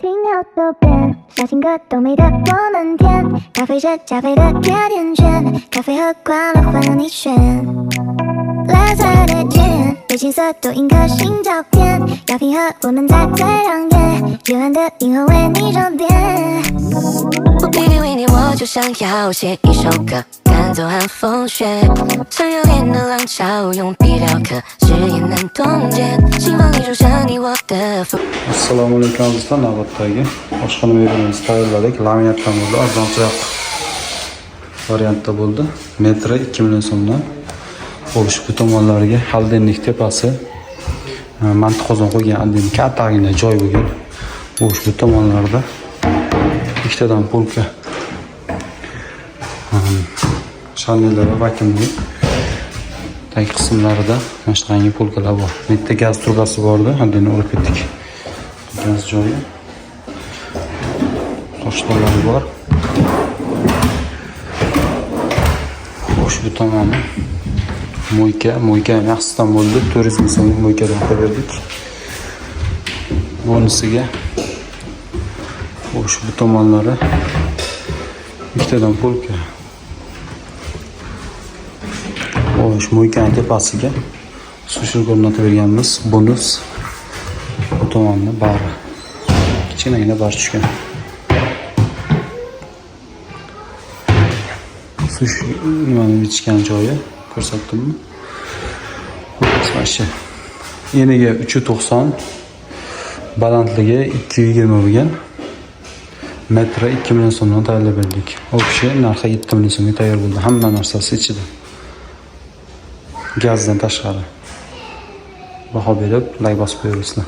心要多变，小情歌都美得我们甜，咖啡是加菲的甜甜圈，咖啡和快乐换了你选。Let's have it again，对青涩多印颗心照片，要平和我们在最亮眼，绝望的银河为你装点。我偏偏为你，我就想要写一首歌，赶走寒风雪，想要恋的浪潮，用笔雕刻，誓言难冻结，心房里住着你我的风。 Assalomu alaykum azizlar, navbatdagi oshxona mebelimizni tayyorladik. Laminatdan bo'ldi, arzonroq variantda bo'ldi. Metri 2 million so'mdan. Ushbu tomonlariga aldenlik tepasi, mantiq qozon qo'ygan aldenlik atagina joy bo'lgan. Ushbu tomonlarda ikkitadan polka, shanellar va vakuumli tag qismlarida mana shunday polkalar bor. Bitta gaz trubasi bordi, aldenni olib ketdik. Gaz joyi, toshlarlar bor. Ushbu tomoni mo'yka yaxshidan bo'ldi. 400 ming so'mlik mo'ykadan qo'ydik. Bonusiga ushbu tomonlari ikkitadan polka. O'sh mo'ykaning tepasiga sushilka o'rnatib berganmiz. Bonus bu tomonni bari kichkinagina bar tushgan. Sush nimani bichgan joyi ko'rsatdimmi? Mana eniga 390, balandligi 220 bo'lgan. Metri 2 million so'mdan tayyorlab berdik. O kishi narxi 7 million so'mga tayyor bo'ldi. Hamma narsasi ichida. Gazdan tashqari. Baho berib, like bosib qo'yasizlar.